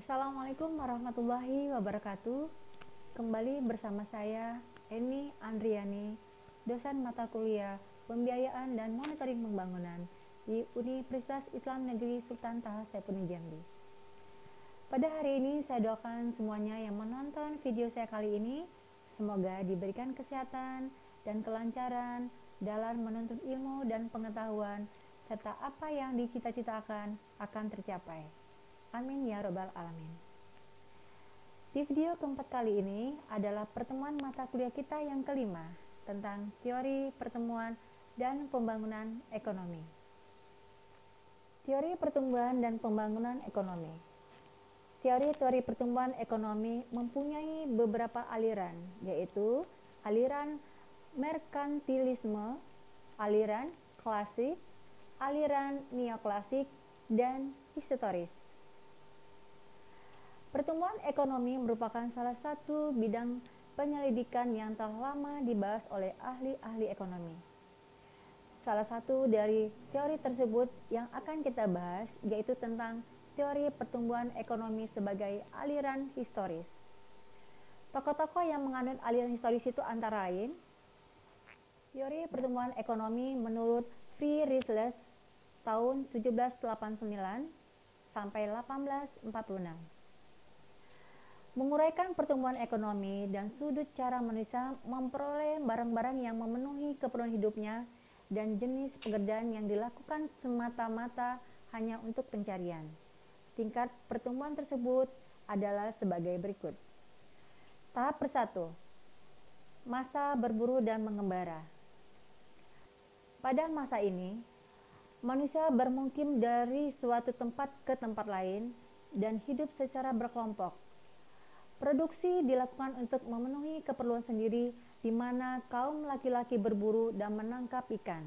Assalamualaikum warahmatullahi wabarakatuh. Kembali bersama saya Eni Andriani, dosen mata kuliah Pembiayaan dan Monitoring Pembangunan di Universitas Islam Negeri Sultan Taha Saifuddin Jambi. Pada hari ini saya doakan semuanya yang menonton video saya kali ini semoga diberikan kesehatan dan kelancaran dalam menuntut ilmu dan pengetahuan serta apa yang dicita-citakan akan tercapai. Amin ya robbal alamin. Di video keempat kali ini adalah pertemuan mata kuliah kita yang kelima tentang teori pertemuan dan pembangunan ekonomi. Teori pertumbuhan dan pembangunan ekonomi. Teori-teori pertumbuhan ekonomi mempunyai beberapa aliran, yaitu aliran merkantilisme, aliran klasik, aliran neoklasik, dan historis. Pertumbuhan ekonomi merupakan salah satu bidang penyelidikan yang telah lama dibahas oleh ahli-ahli ekonomi. Salah satu dari teori tersebut yang akan kita bahas yaitu tentang teori pertumbuhan ekonomi sebagai aliran historis. Tokoh-tokoh yang menganut aliran historis itu antara lain teori pertumbuhan ekonomi menurut Friedrich List tahun 1789 sampai 1846. Menguraikan pertumbuhan ekonomi dan sudut cara manusia memperoleh barang-barang yang memenuhi keperluan hidupnya dan jenis pekerjaan yang dilakukan semata-mata hanya untuk pencarian. Tingkat pertumbuhan tersebut adalah sebagai berikut. Tahap persatu, masa berburu dan mengembara. Pada masa ini, manusia bermukim dari suatu tempat ke tempat lain dan hidup secara berkelompok. Produksi dilakukan untuk memenuhi keperluan sendiri, di mana kaum laki-laki berburu dan menangkap ikan,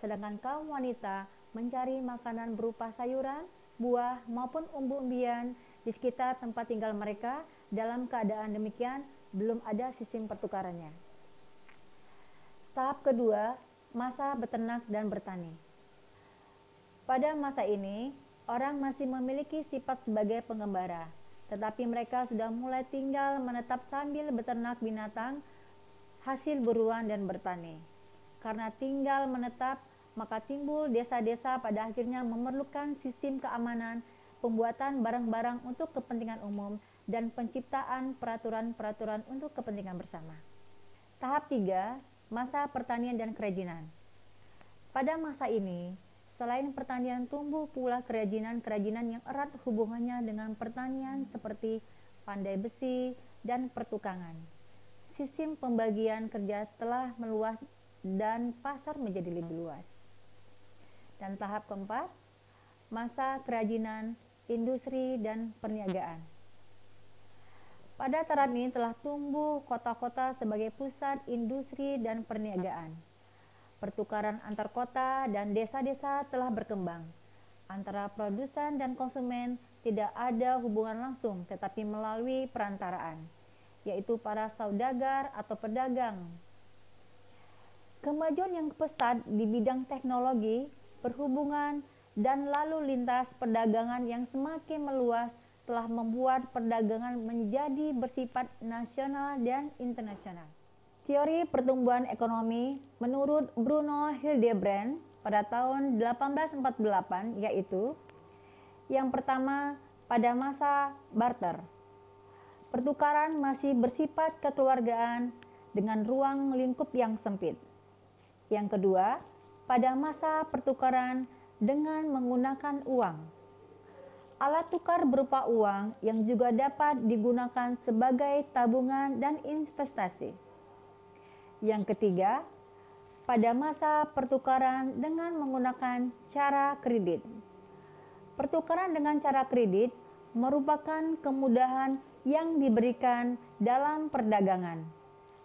sedangkan kaum wanita mencari makanan berupa sayuran, buah, maupun umbi-umbian di sekitar tempat tinggal mereka. Dalam keadaan demikian, belum ada sistem pertukarannya. Tahap kedua, masa beternak dan bertani. Pada masa ini, orang masih memiliki sifat sebagai pengembara, tetapi mereka sudah mulai tinggal menetap sambil beternak binatang, hasil buruan dan bertani. Karena tinggal menetap, maka timbul desa-desa pada akhirnya memerlukan sistem keamanan, pembuatan barang-barang untuk kepentingan umum, dan penciptaan peraturan-peraturan untuk kepentingan bersama. Tahap 3, masa pertanian dan kerajinan. Pada masa ini, selain pertanian tumbuh pula kerajinan-kerajinan yang erat hubungannya dengan pertanian seperti pandai besi dan pertukangan. Sistem pembagian kerja telah meluas dan pasar menjadi lebih luas. Dan tahap keempat, masa kerajinan, industri, dan perniagaan. Pada tahap ini telah tumbuh kota-kota sebagai pusat industri dan perniagaan. Pertukaran antar kota dan desa-desa telah berkembang. Antara produsen dan konsumen tidak ada hubungan langsung tetapi melalui perantaraan, yaitu para saudagar atau pedagang. Kemajuan yang pesat di bidang teknologi, perhubungan, dan lalu lintas perdagangan yang semakin meluas telah membuat perdagangan menjadi bersifat nasional dan internasional. Teori pertumbuhan ekonomi menurut Bruno Hildebrand pada tahun 1848 yaitu yang pertama, pada masa barter. Pertukaran masih bersifat kekeluargaan dengan ruang lingkup yang sempit. Yang kedua, pada masa pertukaran dengan menggunakan uang. Alat tukar berupa uang yang juga dapat digunakan sebagai tabungan dan investasi. Yang ketiga, pada masa pertukaran dengan menggunakan cara kredit. Pertukaran dengan cara kredit merupakan kemudahan yang diberikan dalam perdagangan.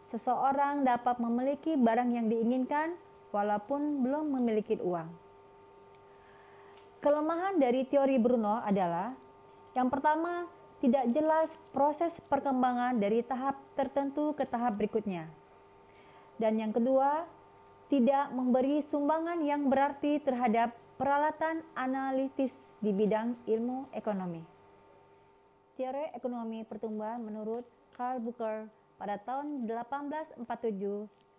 Seseorang dapat memiliki barang yang diinginkan walaupun belum memiliki uang. Kelemahan dari teori Bruno adalah yang pertama, tidak jelas proses perkembangan dari tahap tertentu ke tahap berikutnya. Dan yang kedua, tidak memberi sumbangan yang berarti terhadap peralatan analitis di bidang ilmu ekonomi. Teori ekonomi pertumbuhan menurut Karl Bucher pada tahun 1847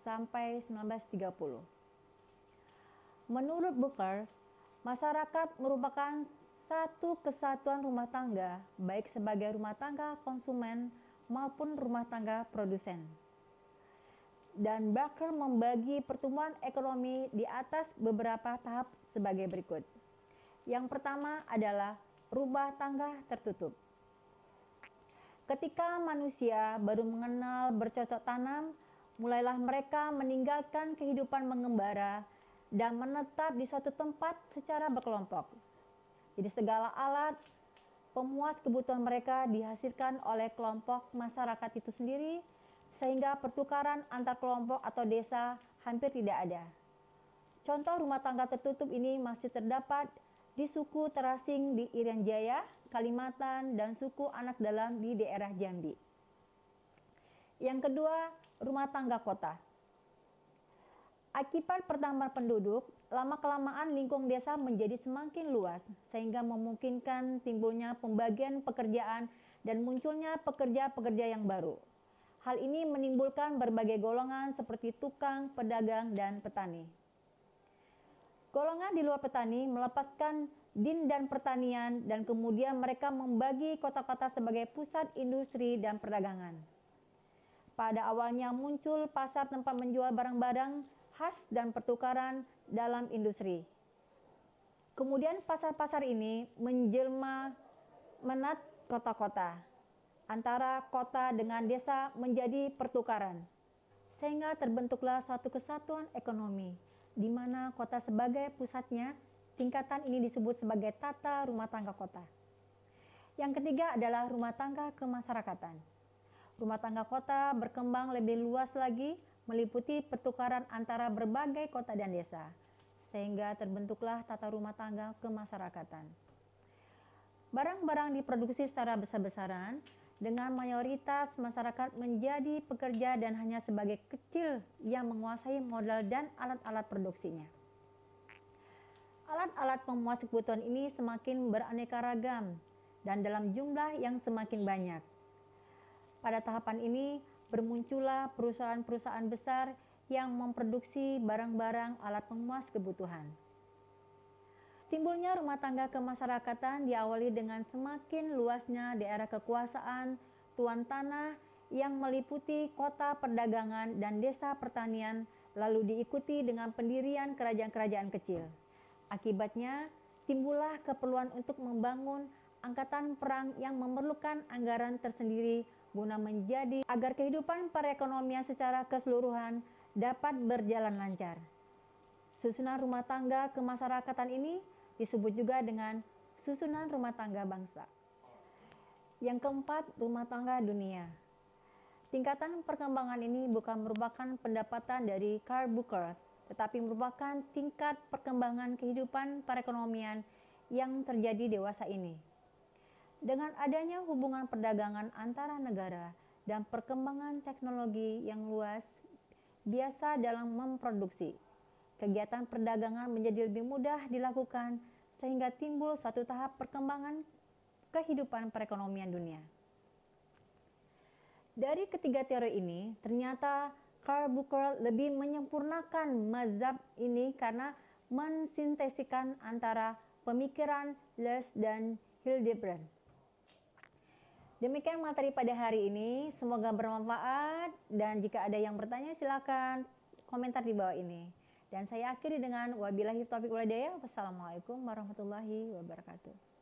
sampai 1930. Menurut Bucher, masyarakat merupakan satu kesatuan rumah tangga, baik sebagai rumah tangga konsumen maupun rumah tangga produsen. Dan Bucher membagi pertumbuhan ekonomi di atas beberapa tahap sebagai berikut. Yang pertama adalah rumah tangga tertutup. Ketika manusia baru mengenal bercocok tanam, mulailah mereka meninggalkan kehidupan mengembara dan menetap di suatu tempat secara berkelompok. Jadi segala alat pemuas kebutuhan mereka dihasilkan oleh kelompok masyarakat itu sendiri, sehingga pertukaran antar kelompok atau desa hampir tidak ada. Contoh rumah tangga tertutup ini masih terdapat di suku terasing di Irian Jaya, Kalimantan, dan suku anak dalam di daerah Jambi. Yang kedua, rumah tangga kota. Akibat pertambahan penduduk, lama-kelamaan lingkung desa menjadi semakin luas, sehingga memungkinkan timbulnya pembagian pekerjaan dan munculnya pekerja-pekerja yang baru. Hal ini menimbulkan berbagai golongan seperti tukang, pedagang, dan petani. Golongan di luar petani melepaskan din dan pertanian dan kemudian mereka membagi kota-kota sebagai pusat industri dan perdagangan. Pada awalnya muncul pasar tempat menjual barang-barang khas dan pertukaran dalam industri. Kemudian pasar-pasar ini menjelma menat kota-kota. Antara kota dengan desa menjadi pertukaran. Sehingga terbentuklah suatu kesatuan ekonomi, di mana kota sebagai pusatnya, tingkatan ini disebut sebagai tata rumah tangga kota. Yang ketiga adalah rumah tangga kemasyarakatan. Rumah tangga kota berkembang lebih luas lagi, meliputi pertukaran antara berbagai kota dan desa, sehingga terbentuklah tata rumah tangga kemasyarakatan. Barang-barang diproduksi secara besar-besaran, dengan mayoritas masyarakat menjadi pekerja dan hanya sebagai kecil yang menguasai modal dan alat-alat produksinya. Alat-alat pemuas kebutuhan ini semakin beraneka ragam dan dalam jumlah yang semakin banyak. Pada tahapan ini bermuncullah perusahaan-perusahaan besar yang memproduksi barang-barang alat pemuas kebutuhan. Timbulnya rumah tangga kemasyarakatan diawali dengan semakin luasnya daerah kekuasaan tuan tanah yang meliputi kota perdagangan dan desa pertanian, lalu diikuti dengan pendirian kerajaan-kerajaan kecil. Akibatnya, timbullah keperluan untuk membangun angkatan perang yang memerlukan anggaran tersendiri guna menjadi agar kehidupan perekonomian secara keseluruhan dapat berjalan lancar. Susunan rumah tangga kemasyarakatan ini disebut juga dengan susunan rumah tangga bangsa. Yang keempat, rumah tangga dunia. Tingkatan perkembangan ini bukan merupakan pendapatan dari Karl Bucher, tetapi merupakan tingkat perkembangan kehidupan perekonomian yang terjadi dewasa ini. Dengan adanya hubungan perdagangan antara negara dan perkembangan teknologi yang luas biasa dalam memproduksi, kegiatan perdagangan menjadi lebih mudah dilakukan sehingga timbul suatu tahap perkembangan kehidupan perekonomian dunia. Dari ketiga teori ini, ternyata Karl Bucher lebih menyempurnakan mazhab ini karena mensintesikan antara pemikiran Lesch dan Hildebrand. Demikian materi pada hari ini, semoga bermanfaat dan jika ada yang bertanya silakan komentar di bawah ini. Dan saya akhiri dengan wabillahi taufiq wal hidayah. Wassalamualaikum warahmatullahi wabarakatuh.